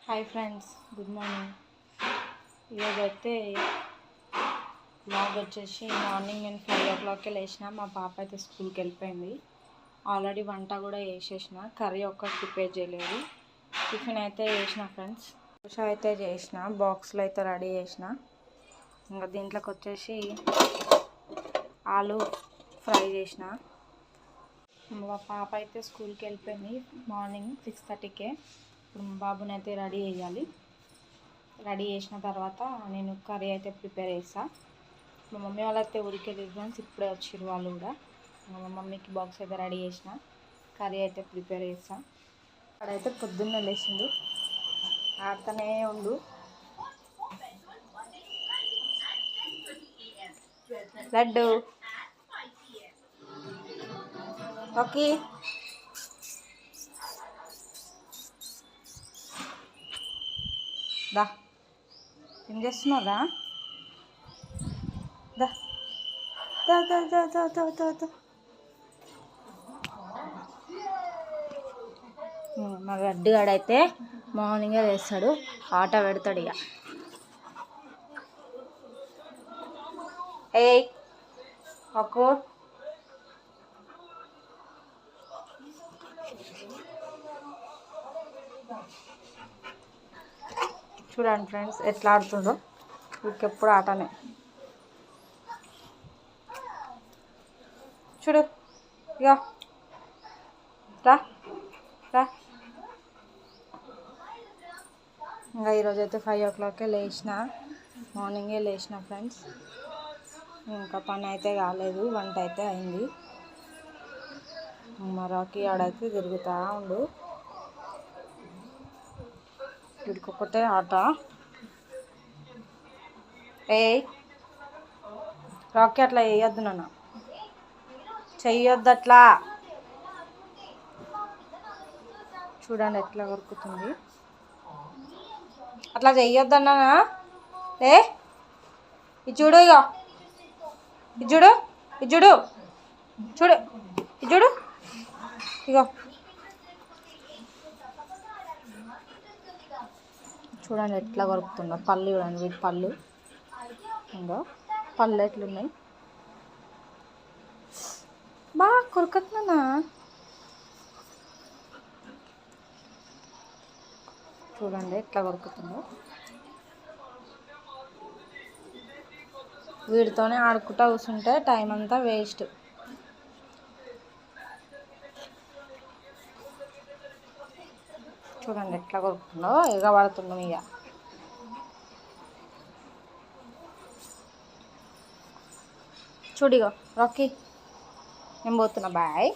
Hi friends, good morning. ఈరోజైతే blog వచ్చేసి morning నేను 5 o'clockకే లేచిన. మా పాప అయితే స్కూల్కి వెళ్ళిపోయింది. ఆల్రెడీ వంట కూడా వేసేసిన, కర్రీ ఒక్కటి ప్రిపేర్ చేయలేదు. టిఫిన్ అయితే చేసిన ఫ్రెండ్స్, దోశ అయితే చేసిన, బాక్స్లో అయితే రెడీ చేసిన. ఇంకా దీంట్లోకి వచ్చేసి ఆలు ఫ్రై చేసిన. మా పాప అయితే స్కూల్కి వెళ్ళిపోయింది మార్నింగ్ 6:30కే. ఇప్పుడు మా బాబుని అయితే రెడీ చేయాలి. రెడీ చేసిన తర్వాత నేను కర్రీ అయితే ప్రిపేర్ చేస్తాను. మా మమ్మీ వాళ్ళు అయితే ఊరికి వెళ్ళి ఫ్రెండ్స్, ఇప్పుడే వచ్చారు వాళ్ళు కూడా. మా మమ్మీకి బాక్స్ అయితే రెడీ చేసిన, కర్రీ అయితే ప్రిపేర్ చేస్తాను. అక్కడైతే పొద్దున్నే లేచిండు, ఆడుతూనే ఉండు. లడ్డు ఓకే, దా ఏం చేస్తున్నావు? దా దా దా దా దా దా దా దా దా. మా గడ్డిగాడైతే మార్నింగే వేస్తాడు, ఆట పెడతాడు. ఇక ఏ ఒక్కో చూడండి ఫ్రెండ్స్ ఎట్లా ఆడుతుండో. ఇంకెప్పుడు ఆటనే చూడు. ఇక రా రా. ఇంకా ఈరోజైతే 5 o'clockకే లేచిన, మార్నింగే లేచిన ఫ్రెండ్స్. ఇంకా పని అయితే కాలేదు, వంట అయితే అయింది. మరాకి ఆడైతే తిరుగుతూ ఉండు, వీడికొకటే ఆట. ఏ రాకీ అట్లా వేయొద్దు నాన్న, చెయ్యొద్దు అట్లా. చూడండి ఎట్లా కొరుకుతుంది, అట్లా చెయ్యొద్దన్నా. ఏ ఇది చూడు, ఇక ఇది చూడు, ఇది చూడు, చూడు ఇది చూడు. ఇగో చూడండి ఎట్లా కొరుకుతుందో. పళ్ళు చూడండి, వీటి పళ్ళు ఇంకో పళ్ళు ఎట్లున్నాయి. బాగా కొరకట్నా. చూడండి ఎట్లా కొరుకుతుందో. వీడితోనే ఆడుకుంటా కూర్చుంటే టైం అంతా వేస్ట్. చూడండి ఎట్లా కొరుకుతుందో, ఎగబడుతున్నాం. ఇక చూడిగో రాకీ, నేను పోతున్నా, బాయ్.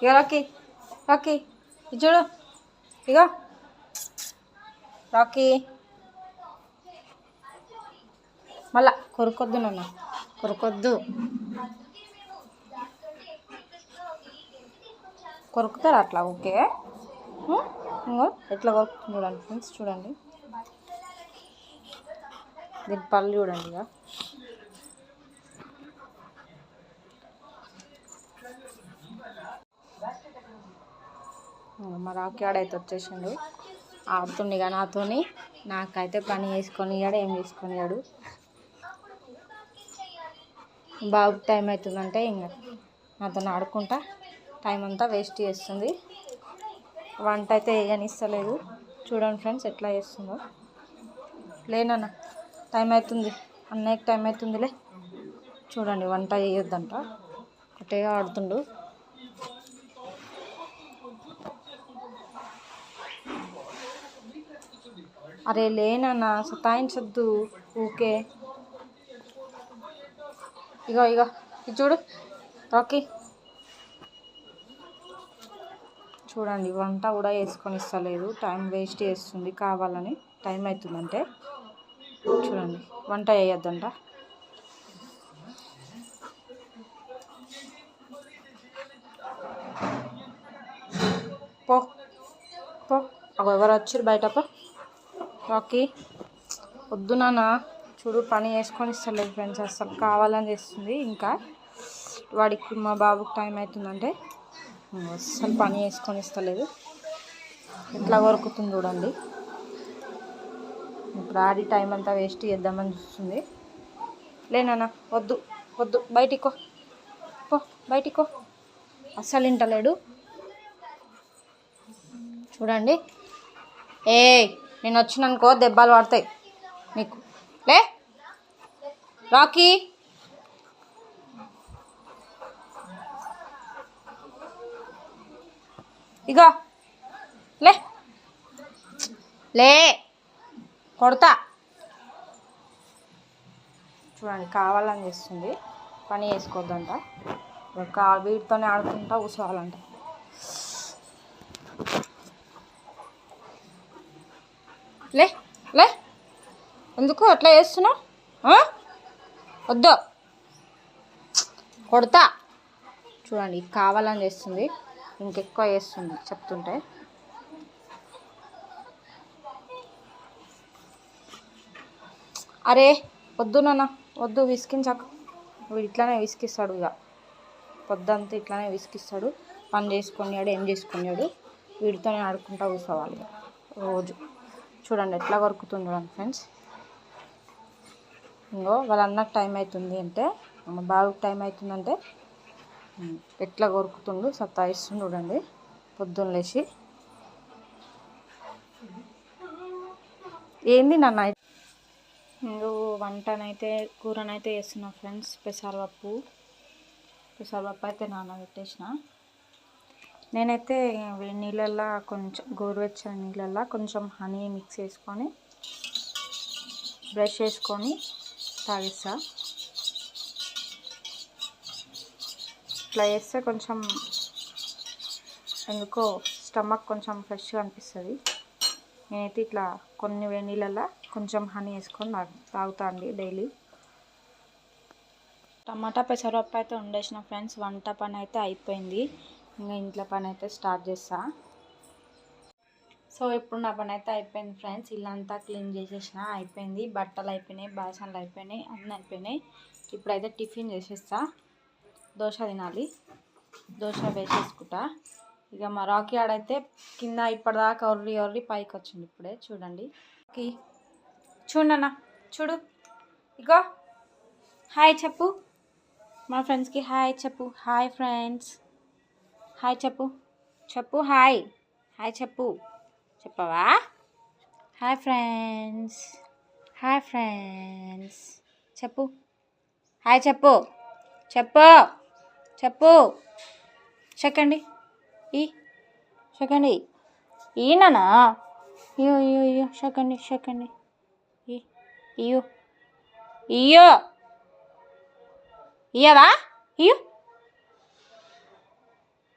ఇక రాకీ, రాకీ ఇది చూడు. ఇగో రాకీ, మళ్ళా కొరుకొద్దు నాన్న, కొరుకొద్దు. కొరుకుతారు అట్లా, ఓకే. ఇంకో ఎట్లా కొరుకుతుంది చూడండి ఫ్రెండ్స్, చూడండి దీని పళ్ళు చూడండి. ఇక మా రాకీ ఆడైతే వచ్చేసిండు, ఆడుతుండే. ఇక నాతోని నాకైతే పని చేసుకొని ఇయ్యాడు, ఏం చేసుకొని ఇయ్యాడు. బాబుకి టైం అవుతుందంటే ఇంకా నాతో ఆడుకుంటా టైం అంతా వేస్ట్ చేస్తుంది. వంట అయితే వేయనిస్తలేదు. చూడండి ఫ్రెండ్స్ ఎట్లా చేస్తుందో. లేనన్నా టైం అవుతుంది, అన్నయ్యకి టైం అవుతుందిలే. చూడండి వంట చేయొద్దంట, ఒకటే ఆడుతుండు. అరే లేనన్నా, సతాయించొద్దు ఊకే. ఇగో ఇగో ఇది చూడు రాకీ, చూడండి వంట కూడా వేసుకొని ఇస్తలేదు, టైం వేస్ట్ చేస్తుంది కావాలని. టైం అవుతుందంటే చూడండి వంట వేయొద్దంట. అగో ఎవరు వచ్చారు బయటకు. రాకీ వద్దు నాన్న, చూడు పని చేసుకొని ఇస్తలేదు ఫ్రెండ్స్, అసలు కావాలని చేస్తుంది. ఇంకా వాడికి మా బాబుకి టైం అవుతుందంటే అస్సలు పని చేసుకొని ఇస్తలేదు. ఎట్లా కొరుకుతుంది చూడండి. ఇప్పుడు ఆడి టైం అంతా వేస్ట్ చేద్దామని చూస్తుంది. లేనా వద్దు వద్దు, బయటికో పో, బయటికో. అస్సలు వింటలేడు చూడండి. ఏ నేను వచ్చిననుకో దెబ్బలు పడతాయి నీకు. లే రాకీ, ఇగో లే లే, కొడతా. చూడండి కావాలని చేస్తుంది, పని చేసుకోవద్దంట. వీటితోనే ఆడుకుంటా కూర్చోవాలంట. లే లే, ఎందుకు అట్లా చేస్తున్నావు? వద్దు, కొడతా. చూడండి కావాలని చేస్తుంది, ఇంకెక్కువ చేస్తుంది చెప్తుంటే. అరే వద్దు నాన్న వద్దు, విసికించక. వీడు ఇట్లానే విసికిస్తాడు, ఇక పొద్దంతా ఇట్లానే విసికిస్తాడు. పని చేసుకున్నాడు, ఏం చేసుకున్నాడు, వీడితోనే ఆడుకుంటా కూర్చోవాలి రోజు. చూడండి ఎట్లా కొరుకుతుంది చూడండి ఫ్రెండ్స్. ఇంకో వాళ్ళ అన్నకు టైం అవుతుంది అంటే, మా బాబుకి టైం అవుతుందంటే ఎట్లా కొరుకుతుండు, సతాయిస్తుంది చూడండి పొద్దున్న లేచి. ఏంది నాన్న? ఇంకో వంటనైతే కూరనైతే వేస్తున్నా ఫ్రెండ్స్. పెసరపప్పు అయితే నానబెట్టేసిన. నేనైతే నీళ్ళల్లో కొంచెం గోరువెచ్చని నీళ్ళల్లో కొంచెం హనీ మిక్స్ చేసుకొని బ్రష్ చేసుకొని తాగిస్తా. ఇట్లా చేస్తే కొంచెం ఎందుకో స్టమక్ కొంచెం ఫ్రెష్గా అనిపిస్తుంది. నేనైతే ఇట్లా కొన్ని వేడి నీళ్ళల్లో కొంచెం హనీ వేసుకొని తాగుతా అండి డైలీ. టమాటా పెసరపప్పు అయితే వండేసిన ఫ్రెండ్స్. వంట పని అయితే అయిపోయింది, ఇంకా ఇంట్లో పని అయితే స్టార్ట్ చేస్తా. సో ఇప్పుడు నా పని అయితే అయిపోయింది ఫ్రెండ్స్. ఇల్లంతా క్లీన్ చేసేసిన, అయిపోయింది. బట్టలు అయిపోయినాయి, బాసనలు అయిపోయినాయి, అన్నీ అయిపోయినాయి. ఇప్పుడైతే టిఫిన్ చేసేస్తా. దోశ తినాలి, దోశ వేసేసుకుంటా. ఇక మా రాకీ ఆడైతే కింద ఇప్పటిదాకా ఒర్రి పైకి వచ్చింది ఇప్పుడే. చూడండి చూడన్నా, చూడు ఇగో. హాయ్ చెప్పు మా ఫ్రెండ్స్కి, హాయ్ చెప్పు. హాయ్ ఫ్రెండ్స్, హాయ్ చెప్పు హాయ్ చెప్పు. చెప్పవా? హాయ్ ఫ్రెండ్స్ చెప్పు, హాయ్ చెప్పు. సెకండ్ ఈయననా? ఇయ్యో సెకండ్ ఇయ్యో ఇయ్యవా?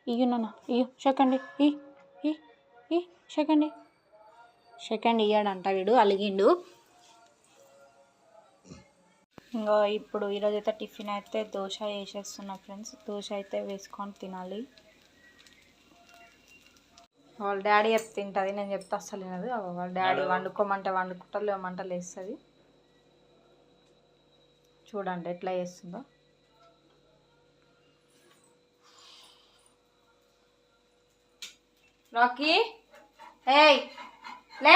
ఇయ్యు నాన్న, ఇయ్యు సెకండ్ సెకండ్ ఇయ్యాడంట వీడు, అలిగిండు. ఇంకో ఇప్పుడు ఈరోజైతే టిఫిన్ అయితే దోశ వేసేస్తున్నా ఫ్రెండ్స్. దోశ అయితే వేసుకొని తినాలి. వాళ్ళ డాడీ చెప్తే తింటుంది, నేను చెప్తే అస్సలు తినదు. వాళ్ళ డాడీ వండుకోమంటే వండుకుంటారు, లేమంటే లేస్తుంది. చూడండి ఎట్లా చేస్తుందో. రాకీ ఏయ్ లే,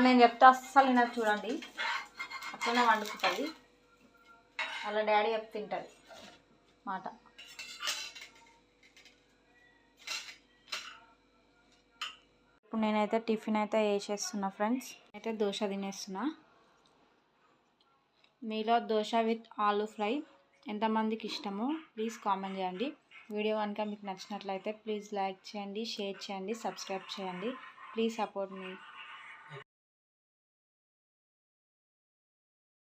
నేను చెప్తే అస్సలు తినదు. చూడండి అట్లనే వండుకుంటుంది, వాళ్ళ డాడీ చెప్తే తింటుంది మాట. ఇప్పుడు నేనైతే టిఫిన్ అయితే వేసేస్తున్నా ఫ్రెండ్స్. అయితే దోశ తినేస్తున్నా. మీలో దోశ విత్ ఆలూ ఫ్రై ఎంతమందికి ఇష్టమో ప్లీజ్ కామెంట్ చేయండి. వీడియో కనుక మీకు నచ్చినట్లయితే ప్లీజ్ లైక్ చేయండి, షేర్ చేయండి, సబ్స్క్రైబ్ చేయండి. Please support me.